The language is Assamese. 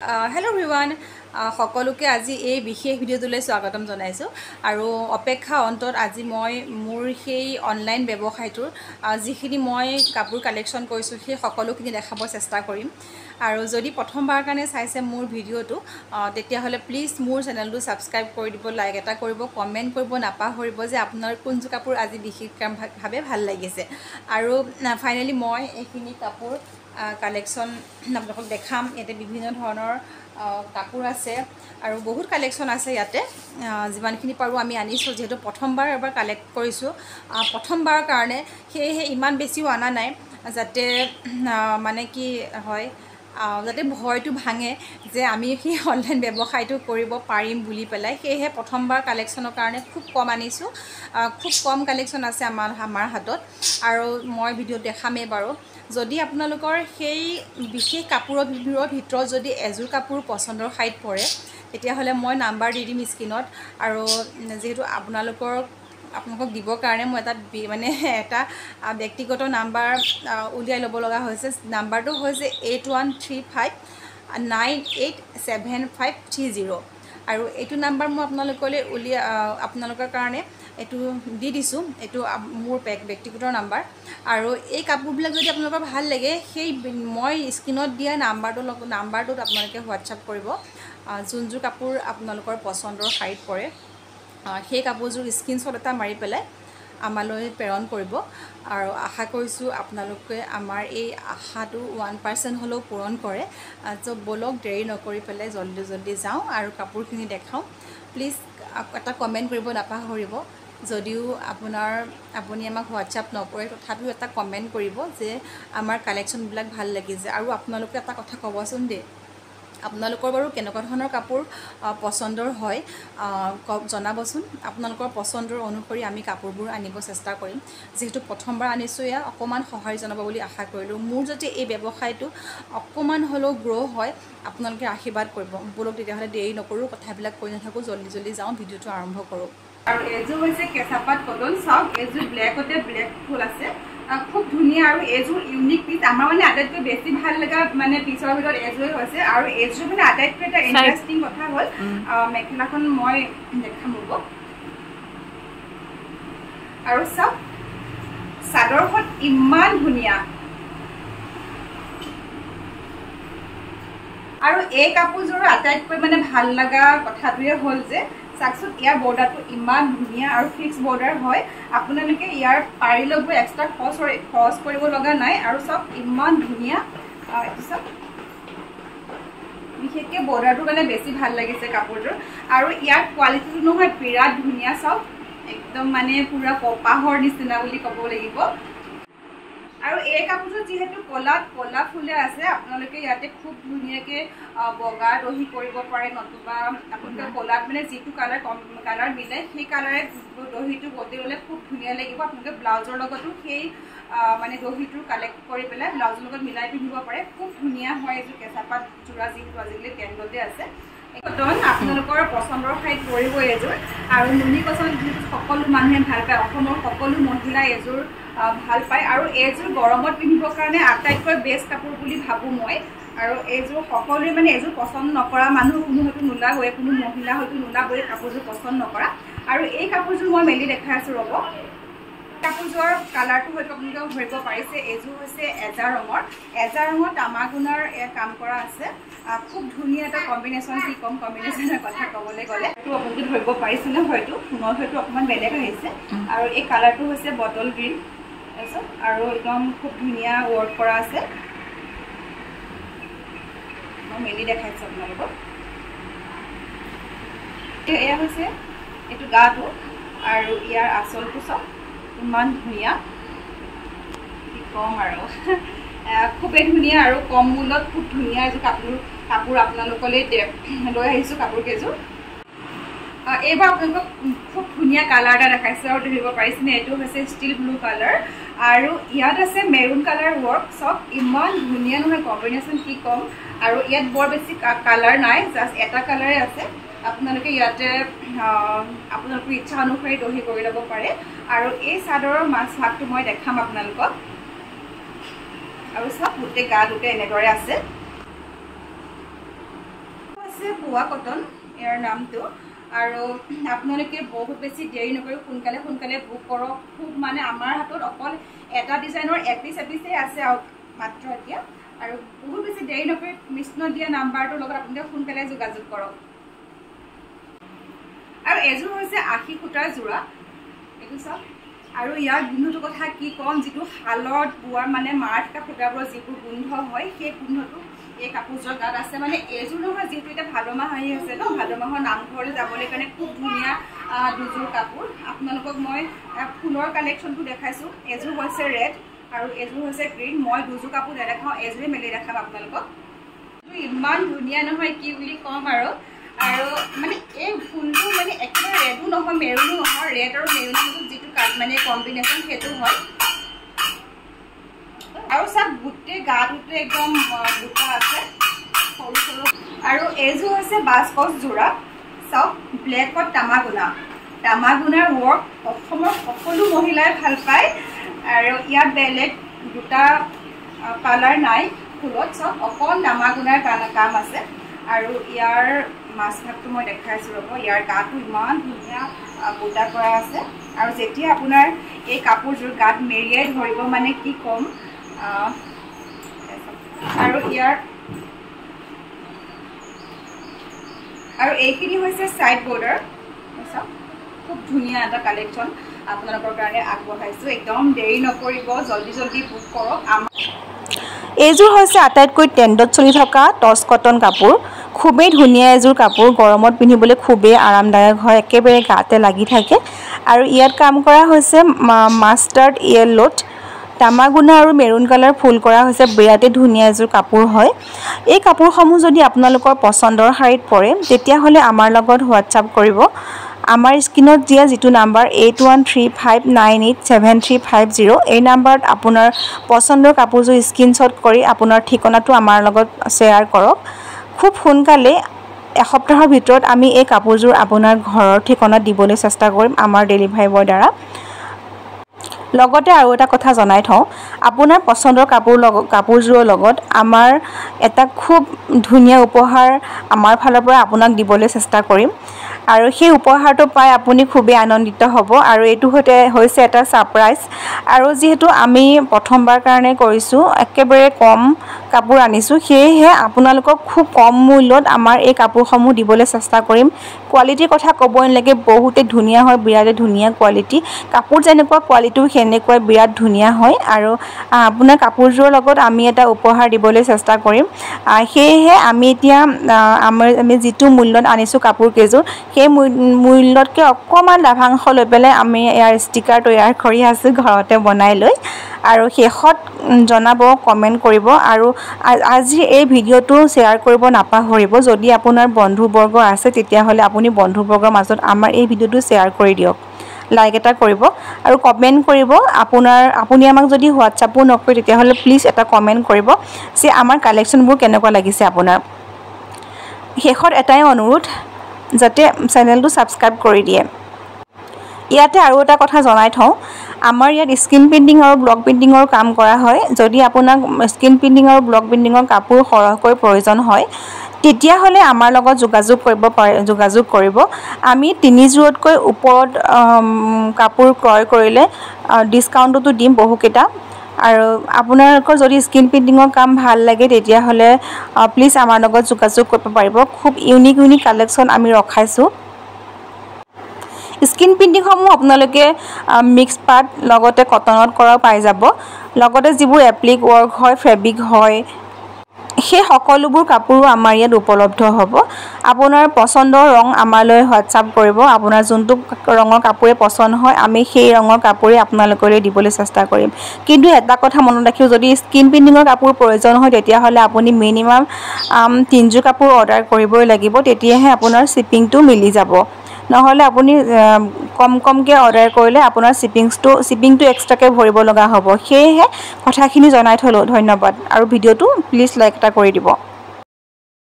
Hello everyone, সকলোকে আজি এই বিশেষ ভিডিঅ'টোলৈ স্বাগতম জনাইছোঁ আৰু অপেক্ষা অন্তত আজি মই মোৰ সেই অনলাইন ব্যৱসায়টোৰ যিখিনি মই কাপোৰ কালেকশ্যন কৰিছোঁ সেই সকলোখিনি দেখাব চেষ্টা কৰিম আৰু যদি প্ৰথমবাৰ কাৰণে চাইছে মোৰ ভিডিঅ'টো তেতিয়াহ'লে প্লিজ মোৰ চেনেলটো ছাবস্ক্ৰাইব কৰি দিব, লাইক এটা কৰিব, কমেণ্ট কৰিব নাপাহৰিব যে আপোনাৰ কোনযোৰ কাপোৰ আজি বিশেষভাৱে ভাল লাগিছে আৰু ফাইনেলি মই এইখিনি কাপোৰ কালেকশ্যন আপোনালোকক দেখাম। ইয়াতে বিভিন্ন ধৰণৰ কাপোৰ আছে আৰু বহুত কালেকশ্যন আছে ইয়াতে। যিমানখিনি পাৰোঁ আমি আনিছোঁ, যিহেতু প্ৰথমবাৰ এবাৰ কালেক্ট কৰিছোঁ প্ৰথমবাৰৰ কাৰণে, সেয়েহে ইমান বেছিও অনা নাই যাতে মানে কি হয় যাতে ভয়টো ভাঙে যে আমি সেই অনলাইন ব্যৱসায়টো কৰিব পাৰিম বুলি পেলাই। সেয়েহে প্ৰথমবাৰ কালেকশ্যনৰ কাৰণে খুব কম আনিছোঁ, খুব কম কালেকশ্যন আছে আমাৰ হাতত আৰু মই ভিডিঅ'ত দেখামেই বাৰু। যদি আপোনালোকৰ সেই বিশেষ কাপোৰৰ ভিতৰত যদি এযোৰ কাপোৰ পচন্দৰ ঠাইত পৰে তেতিয়াহ'লে মই নাম্বাৰ দি দিম স্ক্ৰীনত আৰু যিহেতু আপোনালোকক দিবৰ কাৰণে মই এটা ব্যক্তিগত নাম্বাৰ উলিয়াই ল'ব লগা হৈছে। নাম্বাৰটো হৈছে 8135987530 আৰু এইটো নাম্বাৰ মই আপোনালোকৰ কাৰণে এইটো দি দিছোঁ। এইটো মোৰ ব্যক্তিগত নাম্বাৰ আৰু এই কাপোৰবিলাক যদি আপোনালোকৰ ভাল লাগে সেই মই স্ক্ৰীনত দিয়া নাম্বাৰটোত আপোনালোকে হোৱাটছআপ কৰিব। যোনযোৰ কাপোৰ আপোনালোকৰ পচন্দৰ শাৰীত পৰে সেই কাপোৰযোৰ স্ক্ৰীনশ্বট এটা মাৰি পেলাই আমালৈ প্ৰেৰণ কৰিব আৰু আশা কৰিছোঁ আপোনালোকে আমাৰ এই আশাটো 1% হ'লেও পূৰণ কৰে। ব'লক দেৰি নকৰি পেলাই জল্দি যাওঁ আৰু কাপোৰখিনি দেখাওঁ। প্লিজ এটা কমেণ্ট কৰিব নাপাহৰিব। যদিও আপুনি আমাক হোৱাটছআপ নকৰে তথাপিও এটা কমেণ্ট কৰিব যে আমাৰ কালেকশ্যনবিলাক ভাল লাগিছে। আৰু আপোনালোকে এটা কথা ক'বচোন দেই, আপোনালোকৰ বাৰু কেনেকুৱা ধৰণৰ কাপোৰ পচন্দৰ হয় জনাবচোন। আপোনালোকৰ পচন্দৰ অনুসৰি আমি কাপোৰবোৰ আনিব চেষ্টা কৰিম। যিহেতু প্ৰথমবাৰ আনিছোঁ, এয়া অকণমান সঁহাৰি জনাব বুলি আশা কৰিলোঁ। মোৰ যদি এই ব্যৱসায়টো অকণমান হ'লেও গ্ৰ' হয় আপোনালোকে আশীৰ্বাদ কৰিব। ব'লক তেতিয়াহ'লে দেৰি নকৰোঁ, কথাবিলাক কৈ নাথাকোঁ, জল্দি যাওঁ, ভিডিঅ'টো আৰম্ভ কৰোঁ। আৰু এযোৰ হৈছে কেঁচাপাত কটন। চাওক, এযোৰ ব্লেকতে ব্লেক ফুল আছে, খুব ধুনীয়া আৰু এযোৰ ইউনিক পিচ। আমাৰ আটাইতকৈ বেছি ভাল লগা পিচৰ ভিতৰত এযোৰ হৈছে আৰু এযোৰ আটাইতকৈ এটা ইণ্টাৰেষ্টিং কথা হ'ল মেখেলাখন মই দেখাম ৰ'ব। আৰু চাওক, চাদৰখন ইমান ধুনীয়া আৰু এই কাপোৰযোৰৰ আটাইতকৈ ভাল লগা কথাটোৱে হ'ল যে চাওকচোন, ইয়াৰ বৰ্ডাৰটো ইমান ধুনীয়া আৰু ফিক্স বৰ্ডাৰ হয়। আপোনালোকে ইয়াৰ পাৰিলৈ গৈ এক্সট্ৰা খৰচ কৰিব লগা নাই আৰু চব ইমান ধুনীয়া। এইটো চাওক, বিশেষকৈ বৰ্ডাৰটো বেছি ভাল লাগিছে কাপোৰযোৰ আৰু ইয়াৰ কোৱালিটিটো নহয় বিৰাট ধুনীয়া। চাওক, একদম পুৰা কপাহৰ নিচিনা বুলি ক'ব লাগিব। আৰু এই কাপোৰযোৰ যিহেতু কলা ফুলে আছে, আপোনালোকে ইয়াতে খুব ধুনীয়াকৈ বগা দহি কৰিব পাৰে, নতুবা আপোনালোকে কলাত যিটো কালাৰ মিলে সেই কালাৰে দহিটো বটি ল'লে খুব ধুনীয়া লাগিব। আপোনালোকে ব্লাউজৰ লগতো সেই দহিটো কালেক্ট কৰি পেলাই ব্লাউজৰ লগত মিলাই পিন্ধিব পাৰে। খুব ধুনীয়া হয় এইযোৰ কেঁচাপাত যোৰা, যিহেতু আজিকালি ট্ৰেণ্ডতে আছে। কটন আপোনালোকৰ পচন্দৰ ঠাইত পৰিব এযোৰ আৰু নুনি কটন যিহেতু সকলো মানুহে ভাল পায়, অসমৰ সকলো মহিলাই এযোৰ ভাল পায় আৰু এইযোৰ গৰমত পিন্ধিবৰ কাৰণে আটাইতকৈ বেষ্ট কাপোৰ বুলি ভাবোঁ মই। আৰু এইযোৰ সকলোৱে এযোৰ পচন্দ নকৰা মানুহ হয়তো নোলাবই, কোনো মহিলা হয়তো নোলাবই কাপোৰযোৰ পচন্দ নকৰা। আৰু এই কাপোৰযোৰ মই মেলি দেখাই আছোঁ ৰ'ব। কাপোৰযোৰৰ কালাৰটো হয়তো আপোনালোকে ধৰিব পাৰিছে। এইযোৰ হৈছে এজা ৰঙৰ তামাগুণাৰ কাম কৰা আছে। খুব ধুনীয়া এটা কম্বিনেশ্যন। কি ক'ম, কম্বিনেশ্যনৰ কথা ক'বলৈ গ'লে এইটো আপোনালোকে ধৰিব পাৰিছেনে? হয়তো অকণমান বেলেগ আহিছে আৰু এই কালাৰটো হৈছে বটল গ্ৰীণ আৰু একদম খুব ধুনীয়া ৱৰ্ক কৰা আছে। মই মেলি দেখাইছোঁ আপোনালোকক। এয়া হৈছে এইটো গাটো আৰু ইয়াৰ আঁচলটো চাওক ইমান ধুনীয়া, কি ক'ম আৰু খুবেই ধুনীয়া আৰু কম মূল্যত খুব ধুনীয়া এযোৰ কাপোৰ আপোনালোকলৈ লৈ আহিছোঁ। কাপোৰ কেইযোৰ এইবাৰ আপোনালোকক খুব ধুনীয়া কালাৰ এটা দেখাইছোঁ আৰু ধৰিব পাৰিছেনে? এইটো হৈছে ষ্টিল ব্লু কালাৰ আৰু ইয়াত আছে মেৰুণ কালাৰ ৱৰ্ক। চাওক ইমান ধুনীয়া নহয় কম্বিনেশ্যন, কি ক'ম। আৰু ইয়াত বৰ বেছি কালাৰ নাই, জাষ্ট এটা কালাৰে আছে। আপোনালোকে ইয়াতে আপোনালোকৰ ইচ্ছা অনুসৰি দহি কৰি ল'ব পাৰে। আৰু এই চাদৰৰ ভাগটো মই দেখাম আপোনালোকক। আৰু চাওক, গোটেই গাটোতে এনেদৰে আছে। হৈছে বোৱা কটন ইয়াৰ নামটো আৰু আপোনালোকে বহুত বেছি দেৰি নকৰি সোনকালে বুক কৰক খুব মানে আমাৰ হাতত অকল এটা ডিজাইনৰ এপিছে আছে মাত্ৰ এতিয়া আৰু বহুত বেছি দেৰি নকৰি কৃষ্ণ দিয়া নাম্বাৰটোৰ লগত আপোনালোকে সোনকালে যোগাযোগ কৰক আৰু এযোৰ হৈছে 80 সূতাৰ যোৰা এইটো চাওক আৰু ইয়াৰ গোন্ধটোৰ কথা কি ক'ম যিটো শালত বোৱাৰ মানে মাৰ থকা সূতাবোৰৰ যিবোৰ গোন্ধ হয় সেই গোন্ধটো এই কাপোৰযোৰ গাত আছে মানে এযোৰ নহয় যিহেতু এটা ভাদ মাহ আহি আছে ন ভাদ মাহৰ নামঘৰলৈ যাবলৈ কাৰণে খুব ধুনীয়া দুযোৰ কাপোৰ আপোনালোকক মই ফুলৰ কালেকশ্যনটো দেখাইছোঁ এযোৰ হৈছে ৰেড আৰু এযোৰ হৈছে গ্ৰীণ মই দুযোৰ কাপোৰ নেদেখাওঁ এযোৰে মেলি দেখাম আপোনালোকক ইমান ধুনীয়া নহয় কি বুলি ক'ম আৰু মানে এই ফুলটো মানে একেবাৰে ৰেডো নহয় মেৰুনো নহয় ৰেড আৰু মেৰুনৰ মাজত যিটো মানে কম্বিনেশ্যন সেইটো হয় আৰু চাওক গোটেই গাটোতে একদম বুটা আছে সৰু সৰু আৰু এইযোৰ হৈছে বাস্কচ যোৰা চাওক ব্লেকত তামাগুনাৰ ৱৰ্ক অসমৰ সকলো মহিলাই ভাল পায় আৰু ইয়াত বেলেগ দুটা কালাৰ নাই ফুলত চাওক অকল তামাগুনাৰ কাম আছে আৰু ইয়াৰ মাছভাগটো মই দেখাইছোঁ ৰ'ব ইয়াৰ গাটো ইমান ধুনীয়া বুটা কৰা আছে আৰু যেতিয়া আপোনাৰ এই কাপোৰযোৰ গাত মেৰিয়াই ধৰিব মানে কি ক'ম আৰু এইখিনি হৈছে সাইড বৰ্ডাৰ চাওক খুব ধুনীয়া এটা কালেকশ্যন আপোনালোকৰ কাৰণে আগবঢ়াইছোঁ একদম দেৰি নকৰিব জলদি বুক কৰক এইযোৰ হৈছে আটাইতকৈ ট্ৰেণ্ডত চলি থকা টচ কটন কাপোৰ খুবেই ধুনীয়া এযোৰ কাপোৰ গৰমত পিন্ধিবলৈ খুবেই আৰামদায়ক হয় একেবাৰে গাতে লাগি থাকে আৰু ইয়াত কাম কৰা হৈছে মাষ্টাৰ্ড য়েল্লোত তামাগুনা আৰু মেৰুন কালাৰ ফুল কৰা হৈছে বিৰাটেই ধুনীয়া এযোৰ কাপোৰ হয় এই কাপোৰসমূহ যদি আপোনালোকৰ পচন্দৰ শাৰীত পৰে তেতিয়াহ'লে আমাৰ লগত হোৱাটছআপ কৰিব আমাৰ স্ক্ৰীনত দিয়া যিটো নাম্বাৰ 8135987350 এই নাম্বাৰত আপোনাৰ পচন্দৰ কাপোৰযোৰ স্ক্ৰীনশ্বট কৰি আপোনাৰ ঠিকনাটো আমাৰ লগত শ্বেয়াৰ কৰক খুব সোনকালে এসপ্তাহৰ ভিতৰত আমি এই কাপোৰযোৰ আপোনাৰ ঘৰৰ ঠিকনাত দিবলৈ চেষ্টা কৰিম আমাৰ ডেলিভাৰী বয়ৰ দ্বাৰা লগতে আৰু এটা কথা জনাই থওঁ আপোনাৰ পচন্দৰ কাপোৰযোৰৰ লগত আমাৰ এটা খুব ধুনীয়া উপহাৰ আমাৰ ফালৰ পৰা আপোনাক দিবলৈ চেষ্টা কৰিম আৰু সেই উপহাৰটো পাই আপুনি খুবেই আনন্দিত হ'ব আৰু এইটো হৈছে এটা সাৰপ্ৰাইজ আৰু যেহেতু আমি প্ৰথমবাৰ কাৰণে কৰিছোঁ একেবাৰে কম কাপোৰ আনিছোঁ সেয়েহে আপোনালোকক খুব কম মূল্যত আমাৰ এই কাপোৰসমূহ দিবলৈ চেষ্টা কৰিম কোৱালিটিৰ কথা ক'বই নালাগে বহুতে ধুনীয়া হয় বিৰাট ধুনীয়া কোৱালিটি কাপোৰ যেনেকুৱা কোৱালিটিও সেনেকুৱা বিৰাট ধুনীয়া হয় আৰু আপোনাৰ কাপোৰযোৰৰ লগত আমি এটা উপহাৰ দিবলৈ চেষ্টা কৰিম সেয়েহে আমি এতিয়া আমি যিটো মূল্যত আনিছোঁ কাপোৰ কেইযোৰ সেই মূল্যতকৈ অকণমান লাভাংশ লৈ পেলাই আমি ইয়াৰ ষ্টিকাৰ তৈয়াৰ কৰি আছোঁ ঘৰতে বনাই লৈ আৰু শেষত জনাব কমেণ্ট কৰিব আৰু আজি এই ভিডিঅ'টো শ্বেয়াৰ কৰিব নাপাহৰিব যদি আপোনাৰ বন্ধুবৰ্গ আছে তেতিয়াহ'লে আপুনি বন্ধুবৰ্গৰ মাজত আমাৰ এই ভিডিঅ'টো শ্বেয়াৰ কৰি দিয়ক লাইক এটা কৰিব আৰু কমেণ্ট কৰিব আপুনি আমাক যদি হোৱাটছআপো নকৰে তেতিয়াহ'লে প্লিজ এটা কমেণ্ট কৰিব যে আমাৰ কালেকশ্যনবোৰ কেনেকুৱা লাগিছে আপোনাৰ শেষত এটাই অনুৰোধ যাতে চেনেলটো ছাবস্ক্ৰাইব কৰি দিয়ে ইয়াতে আৰু এটা কথা জনাই থওঁ আমাৰ ইয়াত স্ক্ৰীন প্ৰিণ্টিং আৰু ব্লক প্ৰিণ্টিঙৰ কাম কৰা হয় যদি আপোনাক স্ক্ৰীন প্ৰিণ্টিং আৰু ব্লক প্ৰিণ্টিঙৰ কাপোৰ সৰহকৈ প্ৰয়োজন হয় তেতিয়াহ'লে আমাৰ লগত যোগাযোগ কৰিব আমি 3 যোৰতকৈ ওপৰত কাপোৰ ক্ৰয় কৰিলে ডিছকাউণ্টটো দিম বহুকেইটা আৰু আপোনালোকৰ যদি স্ক্ৰীন প্ৰিণ্টিঙৰ কাম ভাল লাগে তেতিয়াহ'লে প্লিজ আমাৰ লগত যোগাযোগ কৰিব পাৰিব খুব ইউনিক কালেকশ্যন আমি ৰখাইছোঁ স্ক্ৰীন প্ৰিণ্টিংসমূহ আপোনালোকে মিক্স পাট লগতে কটনত কৰাও পাই যাব লগতে যিবোৰ এপ্লিক ৱৰ্ক হয় ফেব্ৰিক হয় সেই সকলোবোৰ কাপোৰো আমাৰ ইয়াত উপলব্ধ হ'ব আপোনাৰ পচন্দৰ ৰং আমালৈ হোৱাটছআপ কৰিব আপোনাৰ যোনটো ৰঙৰ কাপোৰে পচন্দ হয় আমি সেই ৰঙৰ কাপোৰে আপোনালোকলৈ দিবলৈ চেষ্টা কৰিম কিন্তু এটা কথা মনত ৰাখিব যদি স্ক্ৰীন প্ৰিণ্টিঙৰ কাপোৰ প্ৰয়োজন হয় তেতিয়াহ'লে আপুনি মিনিমাম 3 যোৰ কাপোৰ অৰ্ডাৰ কৰিবই লাগিব তেতিয়াহে আপোনাৰ শ্বিপিংটো মিলি যাব নহ'লে আপুনি কমকৈ অৰ্ডাৰ কৰিলে আপোনাৰ শ্বিপিংটো এক্সট্ৰাকৈ ভৰিব লগা হ'ব সেয়েহে কথাখিনি জনাই থ'লোঁ ধন্যবাদ আৰু ভিডিঅ'টো প্লিজ লাইক এটা কৰি দিব